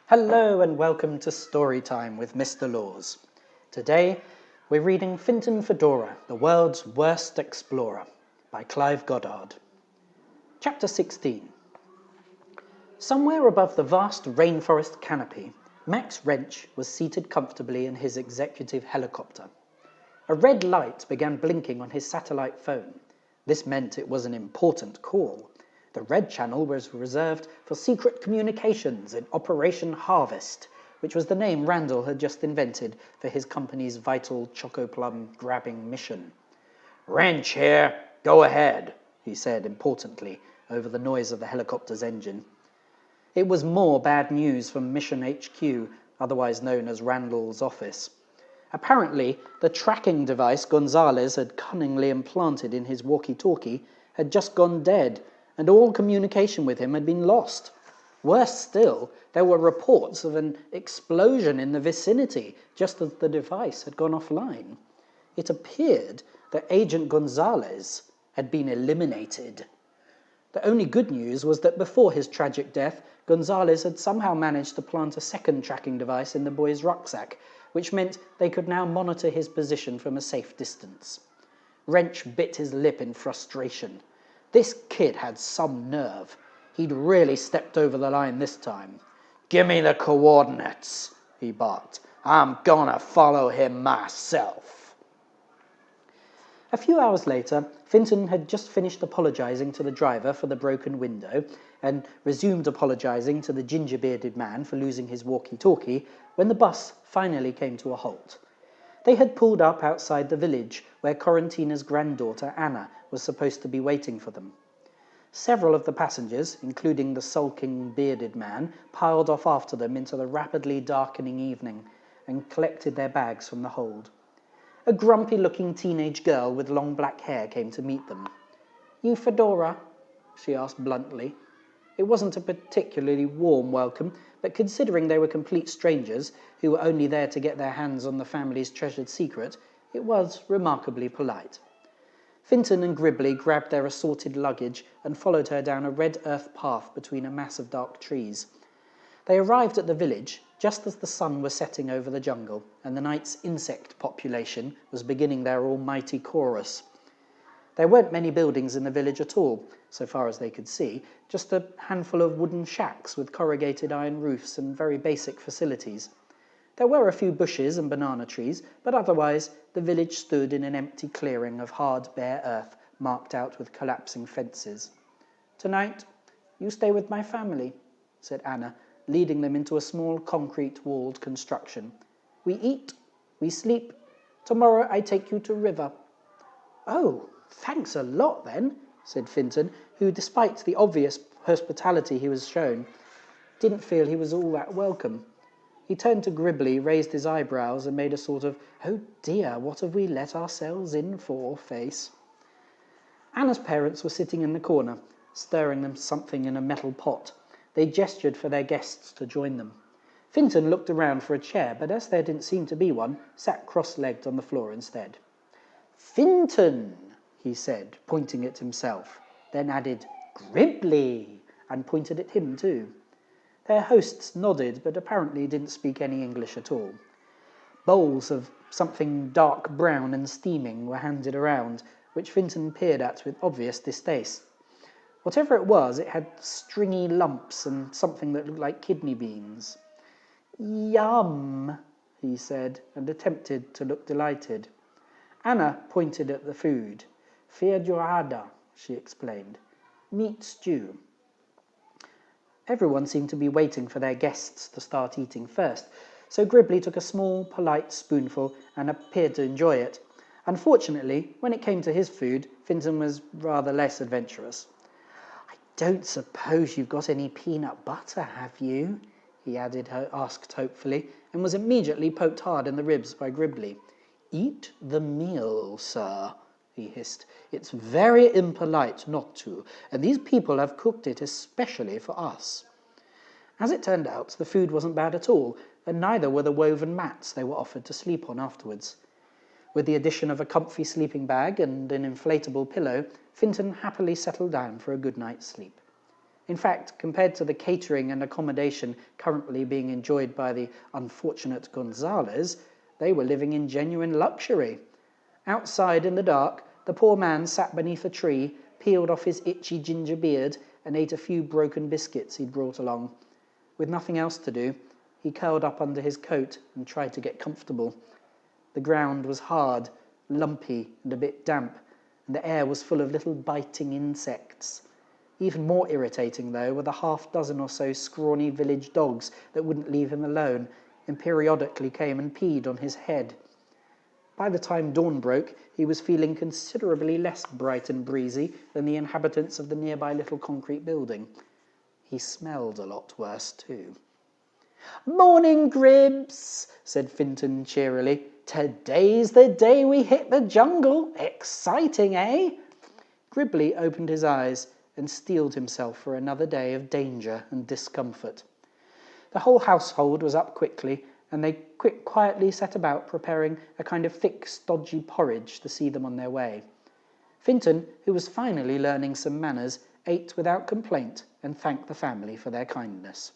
Hello and welcome to Storytime with Mr. Laws. Today we're reading Fintan Fedora, the World's Worst Explorer by Clive Goddard. Chapter 16. Somewhere above the vast rainforest canopy, Max Wrench was seated comfortably in his executive helicopter. A red light began blinking on his satellite phone. This meant it was an important call. The red channel was reserved for secret communications in Operation Harvest, which was the name Randall had just invented for his company's vital chocoplum grabbing mission. "Wrench here, go ahead," he said importantly over the noise of the helicopter's engine. It was more bad news from Mission HQ, otherwise known as Randall's office. Apparently, the tracking device Gonzalez had cunningly implanted in his walkie-talkie had just gone dead, and all communication with him had been lost. Worse still, there were reports of an explosion in the vicinity just as the device had gone offline. It appeared that Agent Gonzalez had been eliminated. The only good news was that before his tragic death, Gonzalez had somehow managed to plant a second tracking device in the boy's rucksack, which meant they could now monitor his position from a safe distance. Wrench bit his lip in frustration. This kid had some nerve. He'd really stepped over the line this time. "Give me the coordinates," he barked. "I'm gonna follow him myself." A few hours later, Fintan had just finished apologizing to the driver for the broken window and resumed apologizing to the ginger-bearded man for losing his walkie-talkie when the bus finally came to a halt. They had pulled up outside the village where Corentina's granddaughter, Anna, was supposed to be waiting for them. Several of the passengers, including the sulking bearded man, piled off after them into the rapidly darkening evening and collected their bags from the hold. A grumpy-looking teenage girl with long black hair came to meet them. "You Fedora?" she asked bluntly. It wasn't a particularly warm welcome, but considering they were complete strangers who were only there to get their hands on the family's treasured secret, it was remarkably polite. Fintan and Gribbly grabbed their assorted luggage and followed her down a red earth path between a mass of dark trees. They arrived at the village just as the sun was setting over the jungle and the night's insect population was beginning their almighty chorus. There weren't many buildings in the village at all, so far as they could see, just a handful of wooden shacks with corrugated iron roofs and very basic facilities. There were a few bushes and banana trees, but otherwise the village stood in an empty clearing of hard, bare earth marked out with collapsing fences. "Tonight, you stay with my family," said Anna, leading them into a small concrete-walled construction. "We eat, we sleep. Tomorrow I take you to river." "Oh, thanks a lot then," said Fintan, who, despite the obvious hospitality he was shown, didn't feel he was all that welcome. He turned to Gribbly, raised his eyebrows, and made a sort of, "Oh dear, what have we let ourselves in for?" face. Anna's parents were sitting in the corner, stirring them something in a metal pot. They gestured for their guests to join them. Fintan looked around for a chair, but as there didn't seem to be one, sat cross-legged on the floor instead. "Fintan," he said, pointing at himself, then added, "Gribbly," and pointed at him too. Their hosts nodded, but apparently didn't speak any English at all. Bowls of something dark brown and steaming were handed around, which Fintan peered at with obvious distaste. Whatever it was, it had stringy lumps and something that looked like kidney beans. "Yum," he said, and attempted to look delighted. Anna pointed at the food. "Feijoada," she explained. "Meat stew." Everyone seemed to be waiting for their guests to start eating first, so Gribbly took a small, polite spoonful and appeared to enjoy it. Unfortunately, when it came to his food, Fintan was rather less adventurous. "I don't suppose you've got any peanut butter, have you?" he asked hopefully, and was immediately poked hard in the ribs by Gribbly. "Eat the meal, sir," he hissed. "It's very impolite not to, and these people have cooked it especially for us." As it turned out, the food wasn't bad at all, and neither were the woven mats they were offered to sleep on afterwards. With the addition of a comfy sleeping bag and an inflatable pillow, Fintan happily settled down for a good night's sleep. In fact, compared to the catering and accommodation currently being enjoyed by the unfortunate Gonzales, they were living in genuine luxury. Outside in the dark, the poor man sat beneath a tree, peeled off his itchy ginger beard, and ate a few broken biscuits he'd brought along. With nothing else to do, he curled up under his coat and tried to get comfortable. The ground was hard, lumpy, and a bit damp, and the air was full of little biting insects. Even more irritating, though, were the half-dozen or so scrawny village dogs that wouldn't leave him alone and periodically came and peed on his head. By the time dawn broke, he was feeling considerably less bright and breezy than the inhabitants of the nearby little concrete building. He smelled a lot worse, too. "Morning, Gribbs," said Fintan cheerily. "Today's the day we hit the jungle. Exciting, eh?" Gribbly opened his eyes and steeled himself for another day of danger and discomfort. The whole household was up quickly, and they quietly set about preparing a kind of thick, stodgy porridge to see them on their way. Fintan, who was finally learning some manners, ate without complaint and thanked the family for their kindness.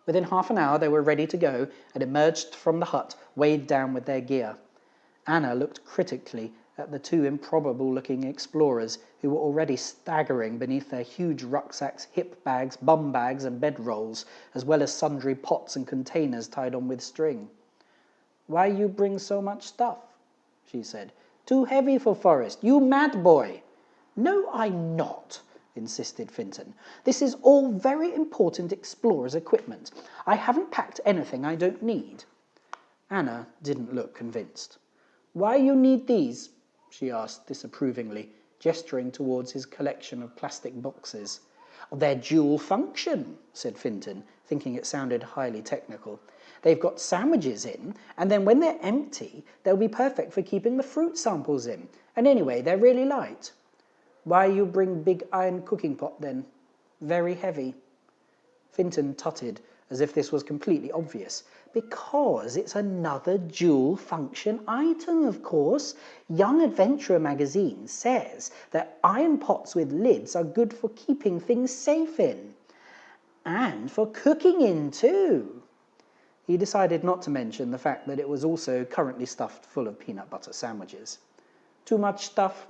Within half an hour they were ready to go and emerged from the hut weighed down with their gear. Anna looked critically at the two improbable-looking explorers who were already staggering beneath their huge rucksacks, hip bags, bum bags and bedrolls, as well as sundry pots and containers tied on with string. "Why you bring so much stuff?" she said. "Too heavy for forest. You mad boy." "No, I'm not," insisted Fintan. "This is all very important explorer's equipment. I haven't packed anything I don't need." Anna didn't look convinced. "Why you need these?" she asked disapprovingly, gesturing towards his collection of plastic boxes. "They're dual function," said Fintan, thinking it sounded highly technical. "They've got sandwiches in, and then when they're empty, they'll be perfect for keeping the fruit samples in. And anyway, they're really light." "Why you bring big iron cooking pot, then? Very heavy." Fintan tutted, as if this was completely obvious. "Because it's another dual-function item, of course. Young Adventurer magazine says that iron pots with lids are good for keeping things safe in. And for cooking in, too." He decided not to mention the fact that it was also currently stuffed full of peanut butter sandwiches. "Too much stuff?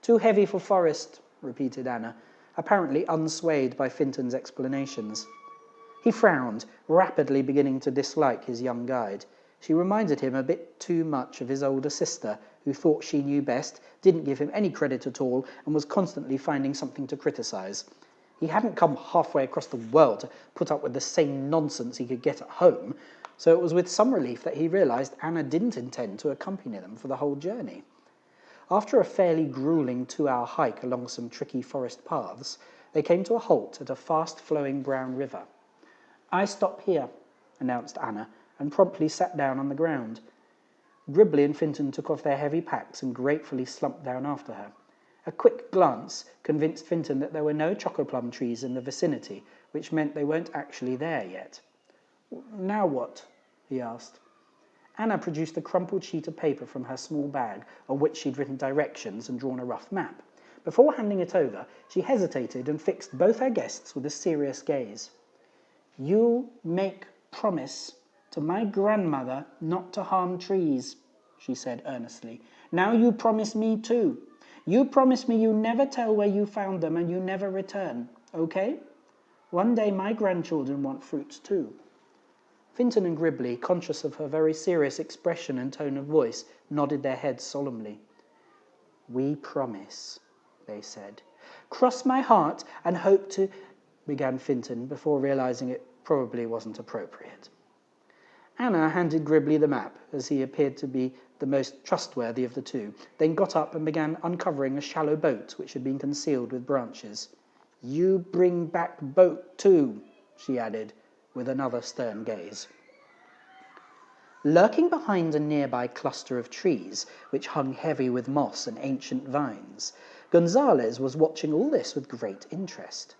Too heavy for forest," repeated Anna, apparently unswayed by Fintan's explanations. He frowned, rapidly beginning to dislike his young guide. She reminded him a bit too much of his older sister, who thought she knew best, didn't give him any credit at all, and was constantly finding something to criticise. He hadn't come halfway across the world to put up with the same nonsense he could get at home, so it was with some relief that he realised Anna didn't intend to accompany them for the whole journey. After a fairly gruelling 2-hour hike along some tricky forest paths, they came to a halt at a fast-flowing brown river. "I stop here," announced Anna, and promptly sat down on the ground. Gribbly and Fintan took off their heavy packs and gratefully slumped down after her. A quick glance convinced Fintan that there were no chocoplum trees in the vicinity, which meant they weren't actually there yet. "Now what?" he asked. Anna produced a crumpled sheet of paper from her small bag, on which she'd written directions and drawn a rough map. Before handing it over, she hesitated and fixed both her guests with a serious gaze. "You make promise to my grandmother not to harm trees," she said earnestly. "Now you promise me too. You promise me you never tell where you found them and you never return, okay? One day my grandchildren want fruits too." Fintan and Gribbly, conscious of her very serious expression and tone of voice, nodded their heads solemnly. "We promise," they said. "Cross my heart and hope to—" began Fintan, before realising it probably wasn't appropriate. Anna handed Gribbly the map, as he appeared to be the most trustworthy of the two, then got up and began uncovering a shallow boat which had been concealed with branches. "You bring back boat too," she added, with another stern gaze. Lurking behind a nearby cluster of trees, which hung heavy with moss and ancient vines, Gonzales was watching all this with great interest.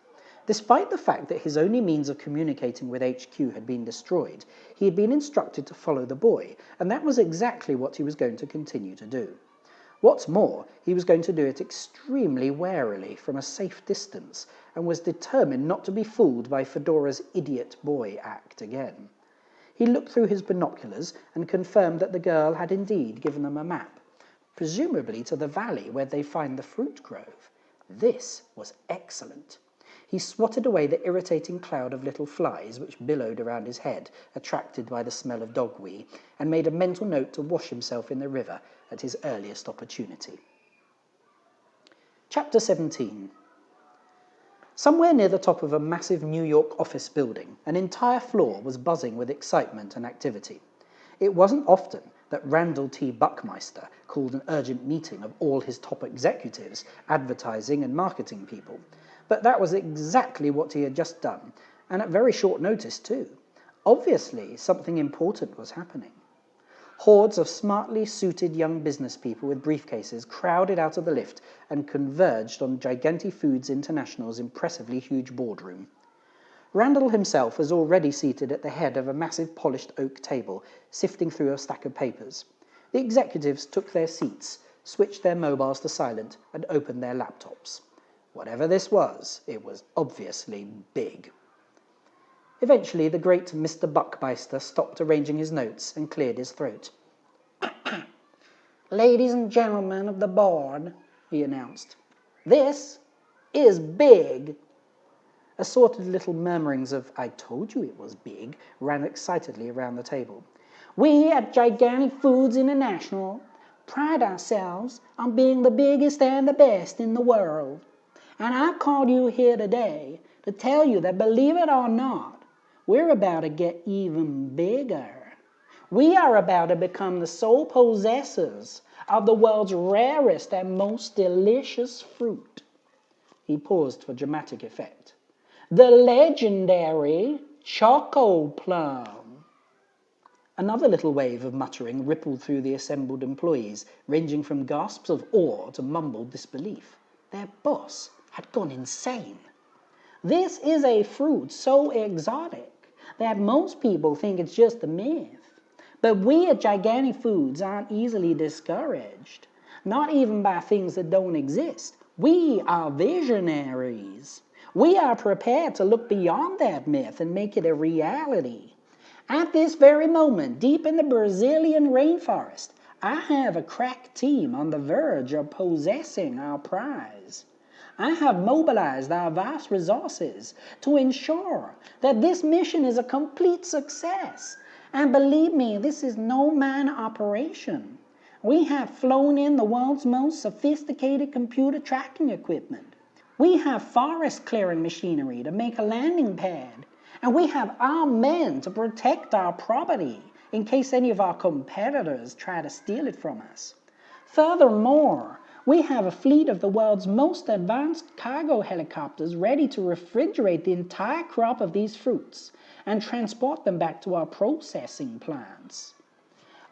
Despite the fact that his only means of communicating with HQ had been destroyed, he had been instructed to follow the boy, and that was exactly what he was going to continue to do. What's more, he was going to do it extremely warily from a safe distance, and was determined not to be fooled by Fedora's idiot boy act again. He looked through his binoculars and confirmed that the girl had indeed given them a map, presumably to the valley where they find the fruit grove. This was excellent. He swatted away the irritating cloud of little flies which billowed around his head, attracted by the smell of dog wee, and made a mental note to wash himself in the river at his earliest opportunity. Chapter 17. Somewhere near the top of a massive New York office building, an entire floor was buzzing with excitement and activity. It wasn't often that Randall T. Buckmeister called an urgent meeting of all his top executives, advertising and marketing people, but that was exactly what he had just done, and at very short notice too. Obviously, something important was happening. Hordes of smartly suited young business people with briefcases crowded out of the lift and converged on Giganti Foods International's impressively huge boardroom. Randall himself was already seated at the head of a massive polished oak table, sifting through a stack of papers. The executives took their seats, switched their mobiles to silent, and opened their laptops. Whatever this was, it was obviously big. Eventually, the great Mr. Buckmeister stopped arranging his notes and cleared his throat. "Ladies and gentlemen of the board," he announced, "this is big." Assorted little murmurings of "I told you it was big" ran excitedly around the table. "We at Giganti Foods International pride ourselves on being the biggest and the best in the world. And I've called you here today to tell you that, believe it or not, we're about to get even bigger. We are about to become the sole possessors of the world's rarest and most delicious fruit." He paused for dramatic effect. "The legendary Choco Plum." Another little wave of muttering rippled through the assembled employees, ranging from gasps of awe to mumbled disbelief. Their boss had gone insane. "This is a fruit so exotic that most people think it's just a myth. But we at Giganti Foods aren't easily discouraged, not even by things that don't exist. We are visionaries. We are prepared to look beyond that myth and make it a reality. At this very moment, deep in the Brazilian rainforest, I have a crack team on the verge of possessing our prize. I have mobilized our vast resources to ensure that this mission is a complete success. And believe me, this is no minor operation. We have flown in the world's most sophisticated computer tracking equipment. We have forest clearing machinery to make a landing pad. And we have armed men to protect our property in case any of our competitors try to steal it from us. Furthermore, we have a fleet of the world's most advanced cargo helicopters ready to refrigerate the entire crop of these fruits and transport them back to our processing plants."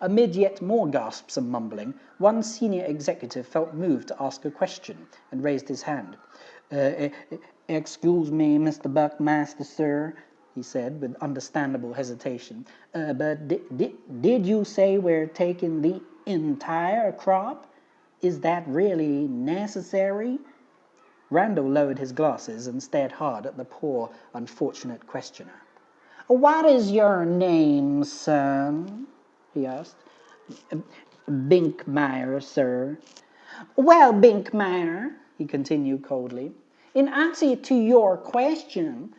Amid yet more gasps and mumbling, one senior executive felt moved to ask a question and raised his hand. Excuse me, Mr. Buckmaster, sir," he said with understandable hesitation, "but did you say we're taking the entire crop? Is that really necessary?" Randall lowered his glasses and stared hard at the poor, unfortunate questioner. "What is your name, son?" he asked. "Binkmeyer, sir." "Well, Binkmeyer," he continued coldly, "in answer to your question,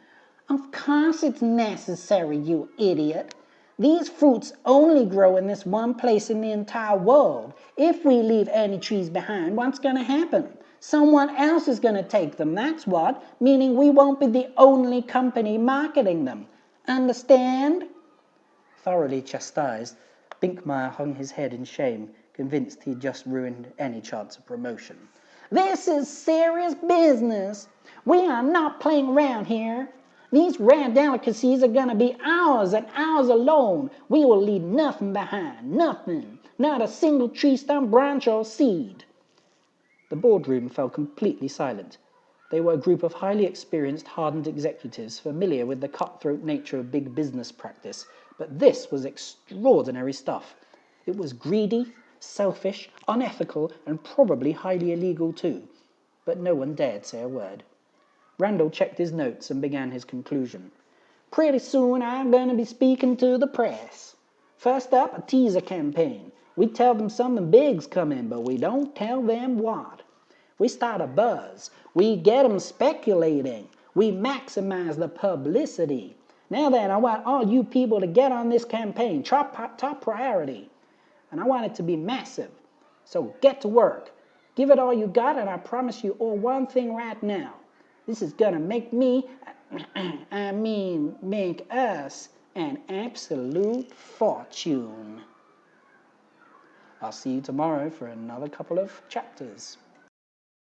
of course it's necessary, you idiot. These fruits only grow in this one place in the entire world. If we leave any trees behind, what's going to happen? Someone else is going to take them, that's what, meaning we won't be the only company marketing them. Understand?" Thoroughly chastised, Binkmeyer hung his head in shame, convinced he'd just ruined any chance of promotion. "This is serious business. We are not playing around here. These rare delicacies are going to be ours and ours alone. We will leave nothing behind, nothing, not a single tree stump, branch, or seed." The boardroom fell completely silent. They were a group of highly experienced, hardened executives familiar with the cutthroat nature of big business practice, but this was extraordinary stuff. It was greedy, selfish, unethical, and probably highly illegal too. But no one dared say a word. Randall checked his notes and began his conclusion. Pretty soon I'm going to be speaking to the press. First up, a teaser campaign. We tell them something big's coming, but we don't tell them what. We start a buzz. We get them speculating. We maximize the publicity. Now then, I want all you people to get on this campaign, top priority. And I want it to be massive. So get to work. Give it all you got, and I promise you all one thing right now. This is gonna make make us an absolute fortune. I'll see you tomorrow for another couple of chapters.